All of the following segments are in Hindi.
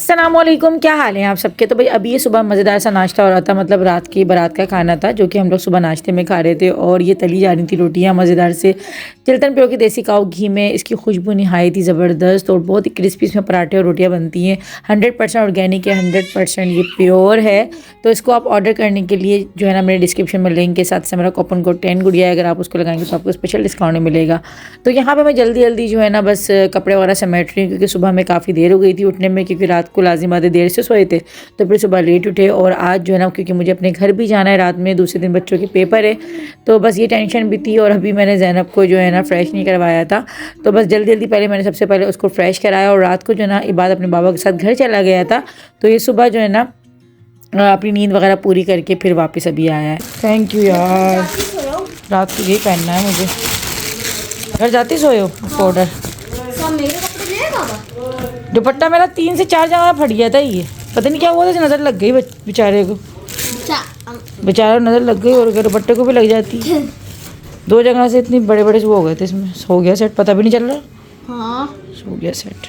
अस्सलामुअलैकुम, क्या हाल है आप सबके। तो भाई अभी ये सुबह मज़ेदार सा नाश्ता हो रहा था, मतलब रात की बारात का खाना था जो कि हम लोग सुबह नाश्ते में खा रहे थे। और ये तली जा रही थी रोटियां मज़ेदार से चिल्टन प्योर की देसी काऊ घी में। इसकी खुशबू नहायत ही ज़बरदस्त और बहुत ही क्रिस्पी इसमें पराठे और रोटियाँ बनती हैं। 100% ऑर्गेनिक है, 100% ये प्योर है। तो इसको आप ऑर्डर करने के लिए जो है ना मेरे डिस्क्रिप्शन में लिंक के साथ से मेरा कूपन कोड 10 गुड़िया है, अगर आप उसको लगाएंगे तो आपको स्पेशल डिस्काउंट मिलेगा। तो यहाँ पे मैं जल्दी जल्दी जो है ना बस कपड़े वगैरह समेट रही हूँ, क्योंकि सुबह में काफ़ी देर हो गई थी उठने में, क्योंकि रात को लाजिम आधे देर से सोए थे तो फिर सुबह लेट उठे। और आज जो है ना क्योंकि मुझे अपने घर भी जाना है रात में, दूसरे दिन बच्चों के पेपर है, तो बस ये टेंशन भी थी। और अभी मैंने ज़ैनब को जो है ना फ्रेश नहीं करवाया था, तो बस जल्दी जल्दी पहले मैंने सबसे पहले उसको फ्रेश कराया। और रात को जो है ना इबाद अपने बाबा के साथ घर चला गया था, तो ये सुबह जो है ना अपनी नींद वगैरह पूरी करके फिर वापस अभी आया है। थैंक यू यार, रात को यही पहनना है मुझे। घर जाते सोए हो पाउडर। दुपट्टा मेरा 3 से 4 जगह फट गया था, ये पता नहीं क्या हुआ था, नज़र लग गई बेचारे को, बेचारा नज़र लग गई और दुपट्टे को भी लग जाती। 2 जगह से इतने बड़े बड़े वो हो गए थे, इसमें हो गया सेट, पता भी नहीं चल रहा। हाँ हो गया सेट।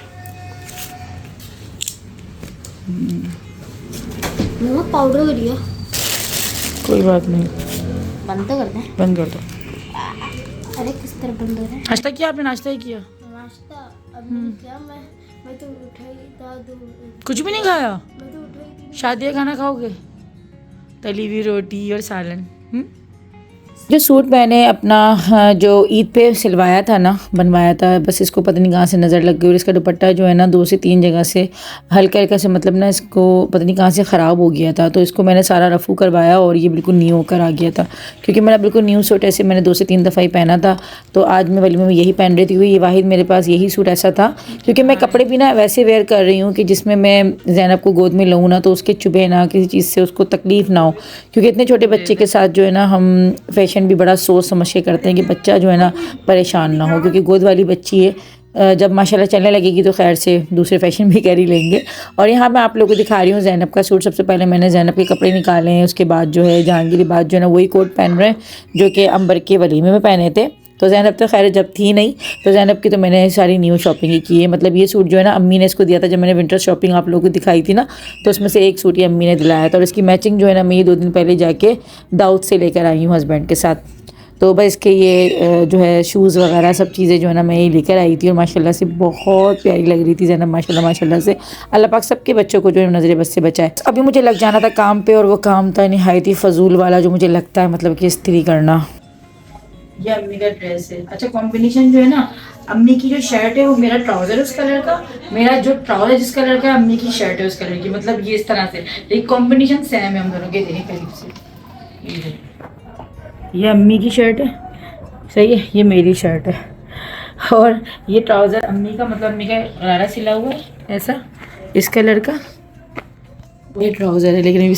पाउडर कर दिया, कोई बात नहीं, बंद तो कर दे। बंद कर दो। अरे किस तरह बंद हो रहा है? नाश्ता किया आपने? नाश्ता ही किया? नाश्ता अभी क्या, मैं तो उठाई था, कुछ भी नहीं खाया? मैं तो उठाई थी। शादी का खाना खाओगे? तली हुई रोटी और सालन। जो सूट मैंने अपना जो ईद पे सिलवाया था ना, बनवाया था, बस इसको पता नहीं कहाँ से नज़र लग गई। और इसका दुपट्टा जो है ना 2 से 3 जगह से हल्का हल्का से, मतलब ना इसको पता नहीं कहाँ से ख़राब हो गया था, तो इसको मैंने सारा रफ़ू करवाया और ये बिल्कुल न्यू होकर आ गया था। क्योंकि मेरा बिल्कुल न्यू सूट ऐसे मैंने 2 से 3 दफ़ा ही पहना था, तो आज मैं वलीमे में यही पहन रही थी। ये वाहिद मेरे पास यही सूट ऐसा था, क्योंकि मैं कपड़े भी ना वैसे वेयर कर रही हूँ कि जिसमें मैं ज़ैनब को गोद में लूँ ना तो उसके चुभे ना, किसी चीज़ से उसको तकलीफ़ ना हो। क्योंकि इतने छोटे बच्चे के साथ जो है ना हम फैशन भी बड़ा सोच समझ के करते हैं कि बच्चा जो है ना परेशान ना हो, क्योंकि गोद वाली बच्ची है। जब माशाल्लाह चलने लगेगी तो खैर से दूसरे फैशन भी कर ही लेंगे। और यहाँ मैं आप लोगों को दिखा रही हूँ ज़ैनब का सूट। सबसे पहले मैंने ज़ैनब के कपड़े निकाले हैं, उसके बाद जो है जहांगीर बाद जो है ना वही कोट पहन रहे हैं जो कि अंबर के वलीमे में पहने थे। तो ज़ैनब तो खैर जब थी नहीं, तो ज़ैनब की तो मैंने सारी न्यू शॉपिंग ही की है। मतलब ये सूट जो है ना अम्मी ने इसको दिया था, जब मैंने विंटर शॉपिंग आप लोगों को दिखाई थी ना, तो उसमें से एक सूट ही अम्मी ने दिलाया था। और इसकी मैचिंग जो है ना मैं ये 2 दिन पहले जाके दाऊद से लेकर आई हूँ हस्बैंड के साथ। तो बस इसके ये जो है शूज़ वगैरह सब चीज़ें जो है ना मैं ये लेकर आई थी, और माशाल्लाह से बहुत प्यारी लग रही थी ज़ैनब, माशाल्लाह माशाल्लाह से। अल्लाह पाक सबके बच्चों को जो है नज़र बस से बचाए। अभी मुझे लग जाना था काम पे, और वो काम था नहायत ही फजूल वाला, जो मुझे लगता है मतलब कि इस्त्री करना। ये अम्मी का ड्रेस है। अच्छा कॉम्बिनेशन जो है ना, अम्मी की जो शर्ट है वो मेरा ट्राउजर है उस कलर का, मेरा जो ट्राउजर जिस कलर का अम्मी की शर्ट है उस कलर की, मतलब ये इस तरह से एक कॉम्बिनेशन सेम है हम दोनों के। देखें करीब से, ये अम्मी की शर्ट है, सही है, ये मेरी शर्ट है। और ये ट्राउज़र अम्मी का, मतलब अम्मी का गरारा सिला हुआ है ऐसा इस कलर का, ये ट्राउज़र है। लेकिन अभी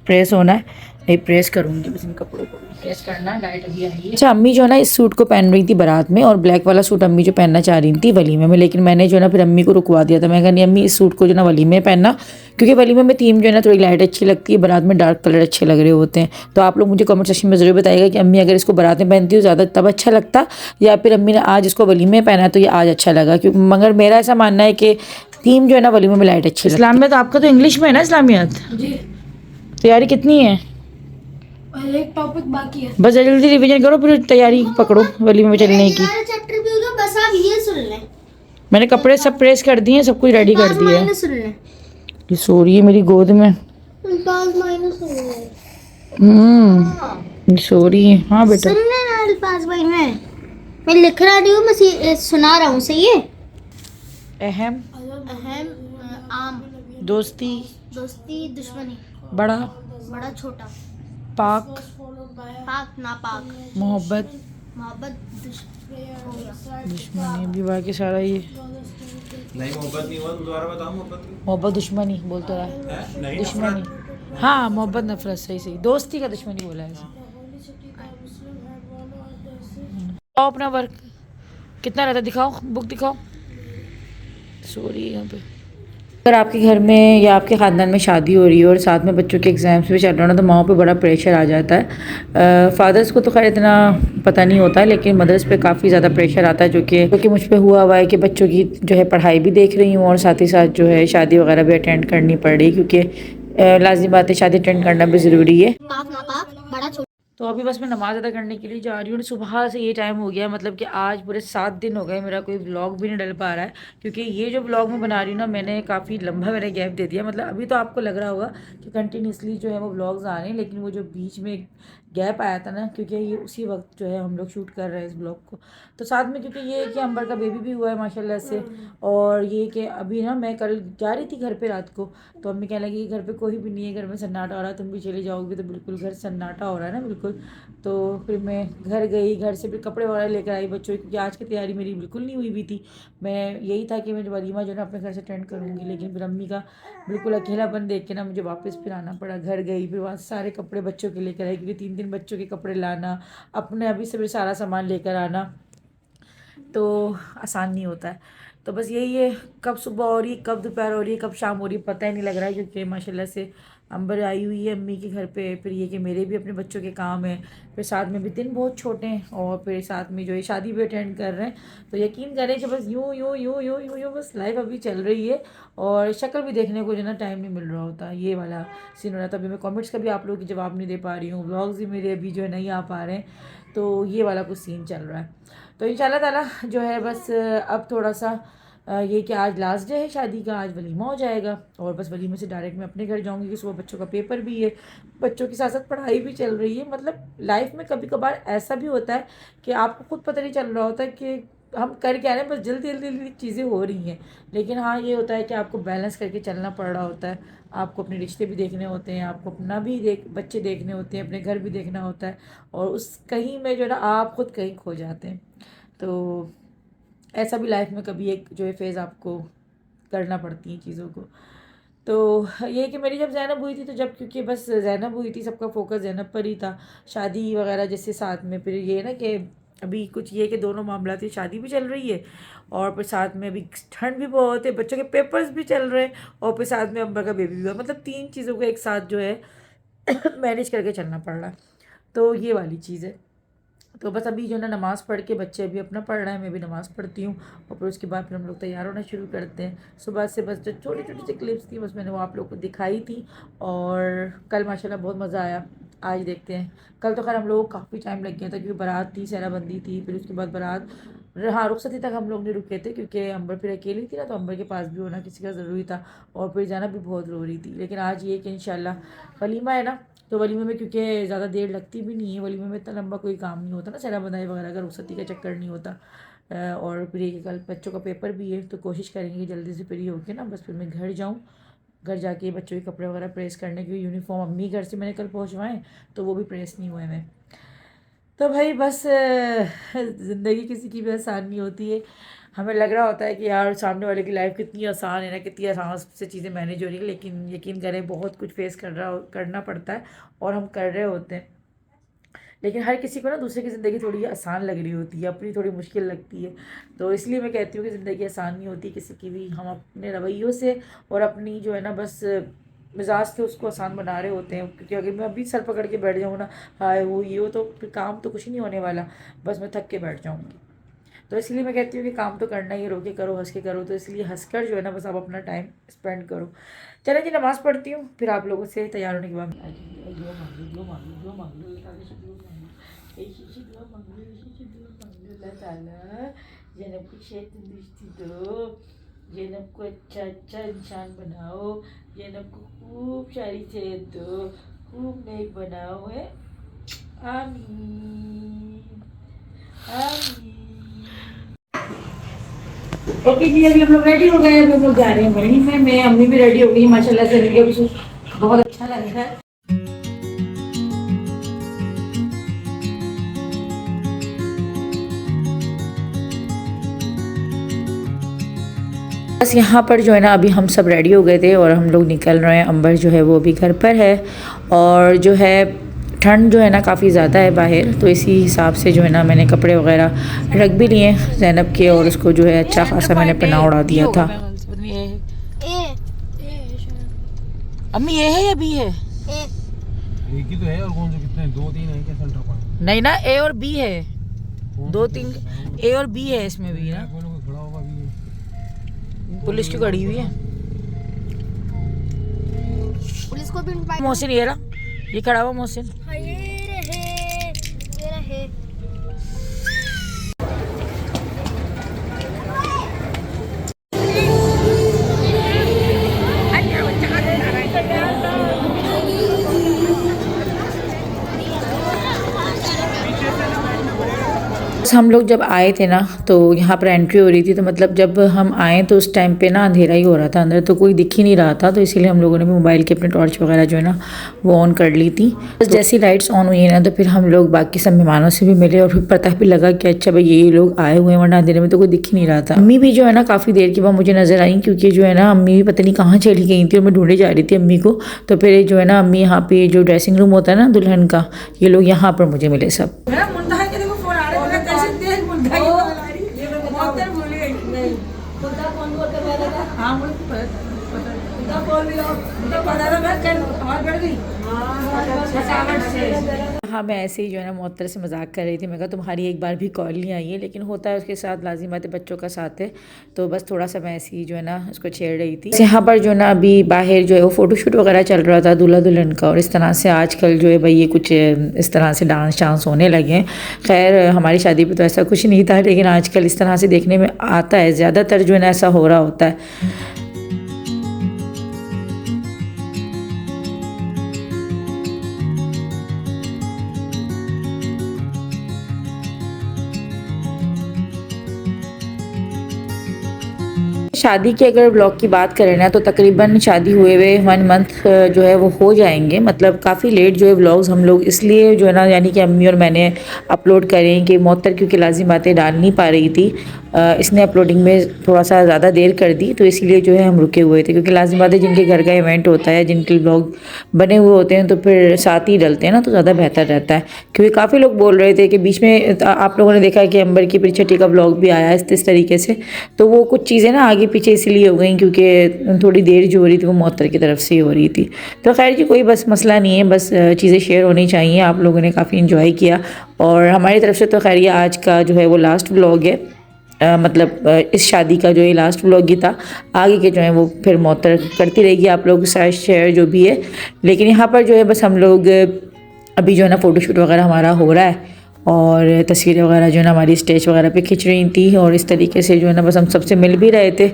प्रेस होना है, मैं प्रेस करूँगी, बस इन कपड़ों को प्रेस करना है। लाइट अभी आई है। अच्छा अम्मी जो है ना इस सूट को पहन रही थी बारात में, और ब्लैक वाला सूट अम्मी जो पहनना चाह रही थी वलीमे में, लेकिन मैंने जो है ना फिर अम्मी को रुकवा दिया था। मैं कहा नहीं अम्मी इस सूट को जो ना वलीमे में पहनना, क्योंकि वलीमे में थीम जो है ना थोड़ी लाइट अच्छी लगती है, बारात में डार्क कलर अच्छे लग रहे होते हैं। तो आप लोग मुझे कमेंट सेक्शन में ज़रूर बताइएगा कि अम्मी अगर इसको बारात में पहनती हो ज़्यादा तब अच्छा लगता, या फिर अम्मी ने आज इसको वलीमे में पहना तो ये आज अच्छा लगा। क्योंकि मगर मेरा ऐसा मानना है कि थीम जो है ना वलीमे में लाइट अच्छी लगती है। इस्लाम में तो आपका तो इंग्लिश में है ना इस्लामियात जी, तैयारी कितनी है? एक टॉपिक बाकी है, बस जल्दी रिवीजन करो फिर तैयारी पकड़ो वलीमे में चलने की। चैप्टर भी होगा, बस आप ये सुन लें। मैंने कपड़े सब प्रेस कर दिए, सब कुछ रेडी कर दिया है। सुन लें, ये सो रही है मेरी गोद में। माइनस सुन लें, ये सो रही है। हाँ बेटा सुन लें ना अल्फाज भाई, मैं लिख रहा नहीं हूँ, मैं सुना रहा हूँ, सही है। अहम, आम, दोस्ती, दोस्ती, दुश्मनी, बड़ा, बड़ा छोटा, पाक, पाक नापाक, मोहब्बत, मोहब्बत, दुश्मनी, भी बाकी सारा ये नहीं। मोहब्बत नहीं हुआ तो दोबारा बताओ। मोहब्बत दुश्मनी बोलता रहा, नहीं, दुश्मनी। हाँ मोहब्बत नफरत, सही सही, दोस्ती का दुश्मनी बोला है ऐसे। दिखाओ अपना वर्क कितना रहता है, दिखाओ बुक दिखाओ। सॉरी यहाँ पे अगर आपके घर में या आपके ख़ानदान में शादी हो रही है और साथ में बच्चों के एग्ज़ाम्स भी चल रहे हो ना, तो माओ पे बड़ा प्रेशर आ जाता है। फादर्स को तो खैर इतना पता नहीं होता है, लेकिन मदर्स पे काफ़ी ज़्यादा प्रेशर आता है, जो कि मुझ पे हुआ हुआ है कि बच्चों की जो है पढ़ाई भी देख रही हूँ और साथ ही साथ जो है शादी वगैरह भी अटेंड करनी पड़ रही, क्योंकि लाज़मी बात है शादी अटेंड करना भी ज़रूरी है। बड़ा तो अभी बस मैं नमाज़ अदा करने के लिए जा रही हूँ। सुबह से ये टाइम हो गया, मतलब कि आज पूरे 7 दिन हो गए मेरा कोई व्लॉग भी नहीं डल पा रहा है, क्योंकि ये जो व्लॉग मैं बना रही हूँ ना, मैंने काफ़ी लंबा मैंने गैप दे दिया। मतलब अभी तो आपको लग रहा होगा कि कंटिन्यूसली जो है वो व्लॉग्स आ रहे हैं, लेकिन वो जो बीच में गैप आया था ना, क्योंकि ये उसी वक्त जो है हम लोग शूट कर रहे हैं इस ब्लॉग को। तो साथ में क्योंकि ये है कि अंबर का बेबी भी हुआ है माशाल्लाह से, और ये कि अभी ना मैं कल जा रही थी घर पे रात को, तो अम्मी कहने लगी कि घर पे कोई भी नहीं है, घर में सन्नाटा हो रहा है, तुम भी चली जाओगी। तो बिल्कुल घर सन्नाटा हो रहा है ना बिल्कुल। तो फिर मैं घर गई, घर से फिर कपड़े वगैरह लेकर आई बच्चों की, क्योंकि आज की तैयारी मेरी बिल्कुल नहीं हुई भी थी। मैं यही था कि मैं वलीमा जो है ना अपने घर से अटेंड करूँगी, लेकिन फिर अम्मी का बिल्कुल अकेलापन देख के ना मुझे वापस फिर आना पड़ा। घर गई, फिर वहाँ सारे कपड़े बच्चों के लेकर आई, क्योंकि 3 बच्चों के कपड़े लाना, अपने अभी से फिर सारा सामान लेकर आना तो आसान नहीं होता है। तो बस यही है, कब सुबह हो रही है, कब दोपहर हो रही है, कब शाम हो रही है, पता ही नहीं लग रहा है, क्योंकि माशाल्लाह से अंबर आई हुई है अम्मी के घर पे। फिर ये कि मेरे भी अपने बच्चों के काम हैं, फिर साथ में भी दिन बहुत छोटे हैं, और फिर साथ में जो है शादी भी अटेंड कर रहे हैं। तो यकीन करें कि बस यूँ यूँ यूँ यूँ यूँ यूँ बस लाइफ अभी चल रही है, और शक्ल भी देखने को जो ना टाइम नहीं मिल रहा होता। ये वाला सीन हो रहा था। अभी मैं कमेंट्स का भी आप लोगों की जवाब नहीं दे पा रही हूँ, व्लॉग्स भी मेरे अभी जो है नहीं आ पा रहे हैं, तो ये वाला कुछ सीन चल रहा है। तो इंशाल्लाह ताला जो है बस अब थोड़ा सा ये कि आज लास्ट डे है शादी का, आज वलीमा हो जाएगा, और बस वलीमे से डायरेक्ट मैं अपने घर जाऊंगी, कि सुबह बच्चों का पेपर भी है, बच्चों के साथ साथ पढ़ाई भी चल रही है। मतलब लाइफ में कभी कभार ऐसा भी होता है कि आपको खुद पता नहीं चल रहा होता है कि हम कर क्या रहे हैं, बस जल्दी जल्दी जल्दी चीज़ें हो रही हैं। लेकिन हाँ ये होता है कि आपको बैलेंस करके चलना पड़ रहा होता है, आपको अपने रिश्ते भी देखने होते हैं, आपको अपना भी बच्चे देखने होते हैं, अपने घर भी देखना होता है, और उस कहीं में जो है ना आप खुद कहीं खो जाते हैं। तो ऐसा भी लाइफ में कभी एक जो है फेज़ आपको करना पड़ती हैं चीज़ों को। तो ये कि मेरी जब ज़ैनब हुई थी, तो जब क्योंकि बस ज़ैनब हुई थी, सबका फोकस ज़ैनब पर ही था, शादी वगैरह जैसे साथ में। फिर ये ना कि अभी कुछ ये कि दोनों मामला थी, शादी भी चल रही है, और फिर साथ में अभी ठंड भी बहुत है, बच्चों के पेपर्स भी चल रहे हैं, और फिर साथ में अंबर का बेबी भी हुआ। मतलब 3 चीज़ों को एक साथ जो है मैनेज करके चलना पड़ रहा है। तो ये वाली चीज़ है। तो बस अभी जो है ना नमाज़ पढ़ के, बच्चे अभी अपना पढ़ रहे हैं, मैं भी नमाज़ पढ़ती हूँ, और फिर उसके बाद फिर हम लोग तैयार होना शुरू करते हैं। सुबह से बस जो छोटी छोटी सी क्लिप्स थी, बस मैंने वो आप लोग को दिखाई थी, और कल माशाल्लाह बहुत मज़ा आया। आज देखते हैं, कल तो खैर हम लोग को काफ़ी टाइम लग गया था, क्योंकि बारात थी, सहराबंदी थी, फिर उसके बाद बारात, हाँ रुखसती तक हम लोग नहीं रुके थे, क्योंकि अंबर फिर अकेली थी ना, तो अंबर के पास भी होना किसी का ज़रूरी था, और फिर जाना भी बहुत ज़रूरी थी। लेकिन आज ये कि इंशाल्लाह वलीमा है ना, तो वलीमे में क्योंकि ज़्यादा देर लगती भी नहीं है, वलीमे में इतना लंबा कोई काम नहीं होता ना, सहरा बंधाई वगैरह का रुखसती का चक्कर नहीं होता। और फिर ये कल बच्चों का पेपर भी है, तो कोशिश करेंगे कि जल्दी से फ्री होकर ना बस फिर मैं घर जाऊँ, घर जाके बच्चों के कपड़े वगैरह प्रेस करने के, यूनिफॉर्म अम्मी घर से मैंने कल पहुँचवाएँ, तो वो भी प्रेस नहीं हुए हैं। तो भाई बस ज़िंदगी किसी की भी आसान नहीं होती है। हमें लग रहा होता है कि यार सामने वाले की लाइफ कितनी आसान है ना, कितनी आसान से चीज़ें मैनेज हो रही है, लेकिन यकीन करें बहुत कुछ फेस करना पड़ता है, और हम कर रहे होते हैं। लेकिन हर किसी को ना दूसरे की ज़िंदगी थोड़ी आसान लग रही होती है, अपनी थोड़ी मुश्किल लगती है। तो इसलिए मैं कहती हूँ कि ज़िंदगी आसान नहीं होती किसी की भी, हम अपने रवैयों से और अपनी जो है ना बस मिजाज से उसको आसान बना रहे होते हैं। क्योंकि अगर मैं अभी सर पकड़ के बैठ जाऊँ ना, हाय वो ये हो, तो फिर काम तो कुछ नहीं होने वाला, बस मैं थक के बैठ जाऊँगी। तो इसलिए मैं कहती हूँ कि काम तो करना ही, रो के करो, हंस के करो। तो इसलिए हंसकर जो है ना बस आप अपना टाइम स्पेंड करो। चलें जी, नमाज़ पढ़ती हूँ, फिर आप लोगों से तैयार होने के बाद ज़ैनब को शेर तंदुरुस्ती दो, ज़ैनब को अच्छा अच्छा इंसान बनाओ, ज़ैनब को खूब सारी सेहत दो, खूब नेक बनाओ है। आमीन आमीन। ओके जी, अभी हम लोग रेडी हो गए, अभी हम लोग जा रहे हैं वहीं में। मैं अम्मी भी रेडी हो गई माशाल्लाह से, मुझे बहुत अच्छा लग रहा है। बस यहाँ पर जो है ना अभी हम सब रेडी हो गए थे, और हम लोग निकल रहे हैं। अंबर जो है वो अभी घर पर है, और जो है ठंड जो है ना काफ़ी ज़्यादा है बाहर, तो इसी हिसाब से जो है ना मैंने कपड़े वगैरह रख भी लिए ज़ैनब के, और उसको जो है अच्छा खासा मैंने पहना उड़ा दिया था। अम्मी ये है या बी है? एक ही तो है और कौन से कितने 2-3 है क्या सेंटर पॉइंट? नहीं ना, ए और बी है, 2-3 ए और बी है इसमें भी ना। खड़ा होगा भी पुलिस की खड़ी हुई है। पुलिस को भी इनवाइट। मोहसिन ये रहा, ये खड़ा हुआ मोहसिन। ये रहे। हम लोग जब आए थे ना तो यहाँ पर एंट्री हो रही थी, तो मतलब जब हम आए तो उस टाइम पे ना अंधेरा ही हो रहा था अंदर, तो कोई दिख ही नहीं रहा था, तो इसीलिए हम लोगों ने भी मोबाइल की अपनी टॉर्च वगैरह जो है ना वो ऑन कर ली थी। बस जैसी लाइट्स ऑन हुई ना तो फिर हम लोग बाकी सब मेहमानों से भी मिले और फिर पता भी लगा कि अच्छा भाई ये लोग आए हुए हैं, वरना अंधेरे में तो कोई दिख ही नहीं रहा था। अम्मी भी जो है ना काफ़ी देर के बाद मुझे नज़र आई, क्योंकि जो है ना अम्मी भी पता नहीं कहाँ चली गई थी और मैं ढूंढे जा रही थी अम्मी को। तो फिर जो है ना अम्मी यहाँ पे जो ड्रेसिंग रूम होता है ना दुल्हन का, ये लोग यहाँ पर मुझे मिले सब। हाँ, मैं ऐसे ही जो है ना मोहत्तर से मजाक कर रही थी। मैं कहा तुम्हारी एक बार भी कॉल नहीं आई है, लेकिन होता है उसके साथ, लाजिम बात है, बच्चों का साथ है, तो बस थोड़ा सा मैं ऐसे ही जो है ना उसको छेड़ रही थी। यहाँ पर जो है ना अभी बाहर जो है वो फ़ोटोशूट वगैरह चल रहा था दूल्हा दुल्हन का, और इस तरह से आजकल जो है भाई ये कुछ इस तरह से डांस शांस होने लगे हैं। खैर हमारी शादी पे तो ऐसा कुछ नहीं था, लेकिन आजकल इस तरह से देखने में आता है, ज़्यादातर जो है ना ऐसा हो रहा होता है। शादी के अगर ब्लॉग की बात करें ना तो तकरीबन शादी हुए हुए 1 मंथ जो है वो हो जाएंगे, मतलब काफ़ी लेट जो है व्लॉग्स हम लोग इसलिए जो है ना यानी कि अम्मी और मैंने अपलोड करें कि मोहत्तर क्योंकि लाजिम बातें डाल नहीं पा रही थी, इसने अपलोडिंग में थोड़ा सा ज़्यादा देर कर दी, तो इसीलिए जो है हम रुके हुए थे, क्योंकि लाजिम बात है जिनके घर का इवेंट होता है, जिनके ब्लॉग बने हुए होते हैं तो फिर साथ ही डलते हैं ना तो ज़्यादा बेहतर रहता है। क्योंकि काफ़ी लोग बोल रहे थे कि बीच में आप लोगों ने देखा कि अंबर की पिरछठी का ब्लॉग भी आया इस तरीके से, तो वो कुछ चीज़ें ना आगे पीछे इसीलिए हो गई क्योंकि थोड़ी देर जो हो रही थी वो मोहत्तर की तरफ से ही हो रही थी। तो खैर जी कोई बस मसला नहीं है, बस चीज़ें शेयर होनी चाहिए। आप लोगों ने काफ़ी इन्जॉय किया और हमारी तरफ से तो खैर ये आज का जो है वो लास्ट व्लॉग है, मतलब इस शादी का जो ये लास्ट व्लॉग ही था। आगे के जो है वो फिर मोहत्तर करती रहेगी आप लोग के साथ शेयर जो भी है, लेकिन यहाँ पर जो है बस हम लोग अभी जो है ना फ़ोटोशूट वगैरह हमारा हो रहा है और तस्वीरें वगैरह जो है ना हमारी स्टेज वगैरह पे खिंच रही थी, और इस तरीके से जो है ना बस हम सबसे मिल भी रहे थे।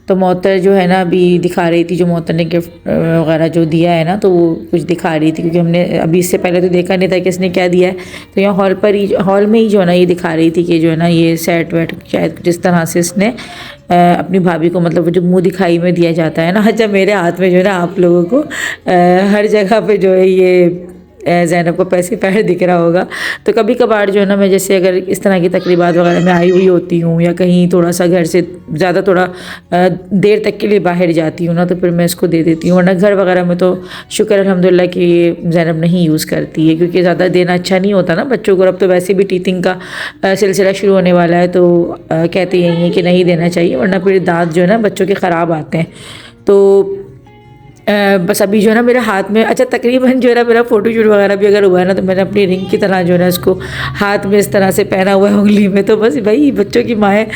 तो मोहत्तर जो है ना अभी दिखा रही थी, जो मोहत्तर ने गिफ्ट वगैरह जो दिया है ना तो वो कुछ दिखा रही थी, क्योंकि हमने अभी इससे पहले तो देखा नहीं था कि इसने क्या दिया है। तो यहाँ हॉल में ही जो है ना ये दिखा रही थी कि जो है ना ये सेट वेट शायद जिस तरह से इसने अपनी भाभी को, मतलब जो मुँह दिखाई में दिया जाता है ना, अच्छा मेरे हाथ में जो है ना आप लोगों को हर जगह पर जो है ये ज़ैनब को पैसे पैर दिख रहा होगा। तो कभी कभार जो है ना मैं जैसे अगर इस तरह की तकरीबात वगैरह में आई हुई होती हूँ या कहीं थोड़ा सा घर से ज़्यादा थोड़ा देर तक के लिए बाहर जाती हूँ ना तो फिर मैं इसको दे देती हूँ, वरना घर वगैरह में तो शुक्र अल्हम्दुलिल्लाह कि ज़ैनब नहीं यूज़ करती है, क्योंकि ज़्यादा देना अच्छा नहीं होता ना बच्चों को। अब तो वैसे भी टीथिंग का सिलसिला शुरू होने वाला है, तो कहते यही हैं कि नहीं देना चाहिए, वरना फिर दांत जो है ना बच्चों के ख़राब आते हैं। तो बस अभी जो है ना मेरे हाथ में, अच्छा तकरीबन जो है ना मेरा फ़ोटोशूट वगैरह भी अगर हुआ है ना तो मैंने अपनी रिंग की तरह जो है ना इसको हाथ में इस तरह से पहना हुआ है उंगली में। तो बस भाई बच्चों की माएँ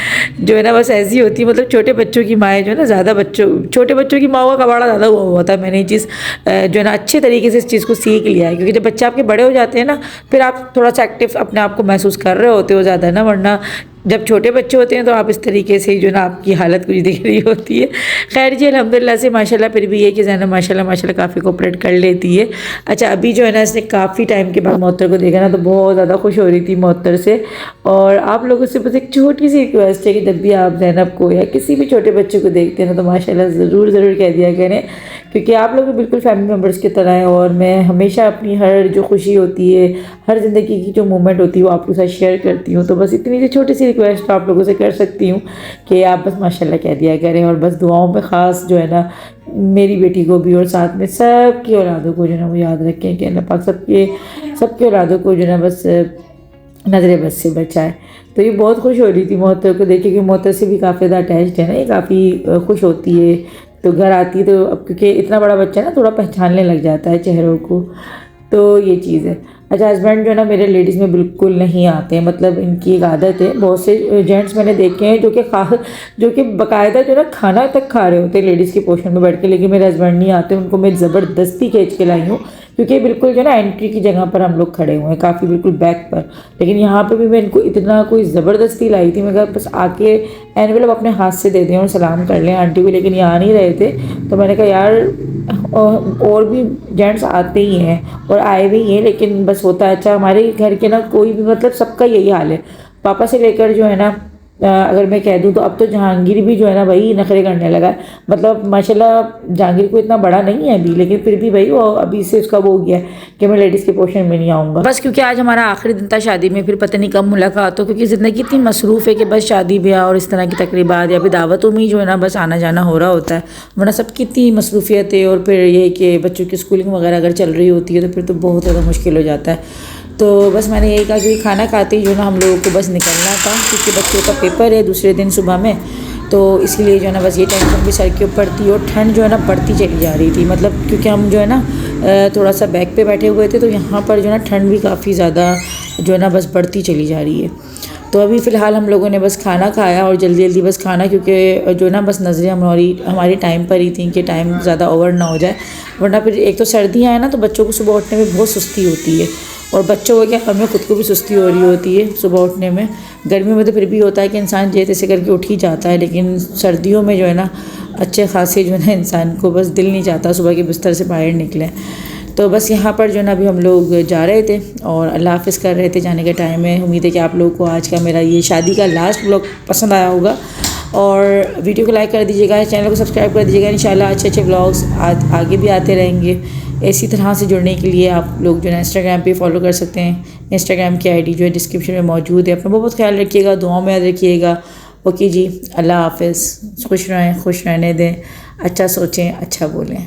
जो है ना बस ऐसी होती है, मतलब छोटे बच्चों की माएँ जो है ना ज़्यादा छोटे बच्चों की माओं का कबाड़ा ज़्यादा हुआ हुआ था। मैंने ये चीज़ जो है ना अच्छे तरीके से इस चीज़ को सीख लिया है, क्योंकि जब बच्चे आपके बड़े हो जाते हैं ना फिर आप थोड़ा सा एक्टिव अपने आप को महसूस कर रहे होते हो ज़्यादा ना, वरना जब छोटे बच्चे होते हैं तो आप इस तरीके से जो ना आपकी हालत कुछ दिख रही होती है। खैर जी अल्हम्दुलिल्लाह से माशाल्लाह फिर भी ये कि ज़ैनब माशाल्लाह काफ़ी कोऑपरेट कर लेती है। अच्छा अभी जो है ना इसने काफ़ी टाइम के बाद मोहत्तर को देखा ना तो बहुत ज़्यादा खुश हो रही थी मोहत्तर से। और आप लोगों से बस एक छोटी सी रिक्वेस्ट है कि जब भी आप ज़ैनब को या किसी भी छोटे बच्चे को देखते हैं ना तो माशाल्लाह ज़रूर कह दिया करें, क्योंकि आप लोग बिल्कुल फैमिली मेम्बर्स की तरह हैं। और मैं हमेशा अपनी हर जो खुशी होती है, हर ज़िंदगी की जो मोमेंट होती है वो आपके साथ शेयर करती हूँ। तो बस इतनी सी छोटी सी रिक्वेस्ट तो आप लोगों से कर सकती हूँ कि आप बस माशाल्लाह कह दिया करें, और बस दुआओं में ख़ास जो है ना मेरी बेटी को भी और साथ में सबकी औलादों को जो है ना वो याद रखें कि अल्लाह पाक सबके औलादों को जो है ना बस नज़र बस से बचाए। तो ये बहुत खुश हो रही थी मोहत्तर को देख के, क्योंकि मोहत्तर से भी काफ़ी ज़्यादा अटैच्ड है ना, ये काफ़ी खुश होती है तो घर आती तो अब क्योंकि इतना बड़ा बच्चा ना थोड़ा पहचानने लग जाता है चेहरों को, तो ये चीज़ है। अच्छा, हस्बैंड जो है ना मेरे लेडीज़ में बिल्कुल नहीं आते हैं, मतलब इनकी एक आदत है। बहुत से जेंट्स मैंने देखे हैं जो कि बाकायदा जो है ना खाना तक खा रहे होते हैं लेडीज़ के पोर्शन में बैठ के, लेकिन मेरे हस्बैंड नहीं आते। उनको मैं ज़बरदस्ती खींच के लाई हूँ, क्योंकि बिल्कुल जो है ना एंट्री की जगह पर हम लोग खड़े हुए हैं, काफ़ी बिल्कुल बैक पर। लेकिन यहाँ पर भी मैं इनको इतना कोई ज़बरदस्ती लाई थी, मैं कहा बस आके एनवेलप अपने हाथ से दे दें और सलाम कर लें आंटी को, लेकिन ये आ नहीं रहे थे। तो मैंने कहा यार और भी जेंट्स आते ही हैं और आए भी हैं, लेकिन बस होता है। अच्छा, हमारे घर के ना कोई भी मतलब सबका यही हाल है, पापा से लेकर जो है ना अगर मैं कह दूं तो अब तो जहांगीर भी जो है ना भाई नखरे करने लगा है। मतलब माशाल्लाह जहांगीर को इतना बड़ा नहीं है अभी, लेकिन फिर भी भाई वो अभी से उसका वो हो गया है कि मैं लेडीज़ के पोर्शन में नहीं आऊँगा। बस क्योंकि आज हमारा आखिरी दिन था शादी में, फिर पता नहीं कब मुलाकात हो, क्योंकि ज़िंदगी इतनी मसरूफ़ है कि बस शादी ब्याह और इस तरह की तकरीबात या फिर दावतों में ही जो है ना बस आना जाना हो रहा होता है, वरना सबकी इतनी मसरूफियत है। और फिर ये कि बच्चों की स्कूलिंग वगैरह अगर चल रही होती है तो फिर तो बहुत ज़्यादा मुश्किल हो जाता है। तो बस मैंने यही कहा कि खाना खाते ही जो ना हम लोगों को बस निकलना था, क्योंकि बच्चों का पेपर है दूसरे दिन सुबह में, तो इसलिए जो है ना बस ये टेंशन भी सर के ऊपर थी। और ठंड जो है ना बढ़ती चली जा रही थी, मतलब क्योंकि हम जो है ना थोड़ा सा बैक पे बैठे हुए थे, तो यहाँ पर जो है ना ठंड भी काफ़ी ज़्यादा जो है ना बस बढ़ती चली जा रही है। तो अभी फ़िलहाल हम लोगों ने बस खाना खाया और जल्दी जल्दी बस खाना, क्योंकि जो ना बस नज़रें हमारी टाइम पर ही थी कि टाइम ज़्यादा ओवर ना हो जाए, वरना फिर एक तो सर्दियाँ हैं ना, तो बच्चों को सुबह उठने में बहुत सुस्ती होती है, और बच्चों को क्या हमें खुद को भी सुस्ती हो रही होती है सुबह उठने में। गर्मी में तो फिर भी होता है कि इंसान जे तैसे करके उठ ही जाता है, लेकिन सर्दियों में जो है ना अच्छे खासे जो है ना इंसान को बस दिल नहीं चाहता सुबह के बिस्तर से बाहर निकले। तो बस यहाँ पर जो है ना अभी हम लोग जा रहे थे और अल्लाह हाफ़िज़ कर रहे थे जाने के टाइम में। उम्मीद है कि आप लोगों को आज का मेरा ये शादी का लास्ट व्लॉग पसंद आया होगा, और वीडियो को लाइक कर दीजिएगा, चैनल को सब्सक्राइब कर दीजिएगा। इंशाल्लाह अच्छे अच्छे व्लॉग्स आगे भी आते रहेंगे। इसी तरह से जुड़ने के लिए आप लोग जो है इंस्टाग्राम पे फॉलो कर सकते हैं। इंस्टाग्राम की आईडी जो है डिस्क्रिप्शन में मौजूद है। अपना बहुत ख्याल रखिएगा, दुआओं में याद रखिएगा। ओके जी, अल्लाह हाफ़िज़। खुश रहें, खुश रहने दें, अच्छा सोचें, अच्छा बोलें।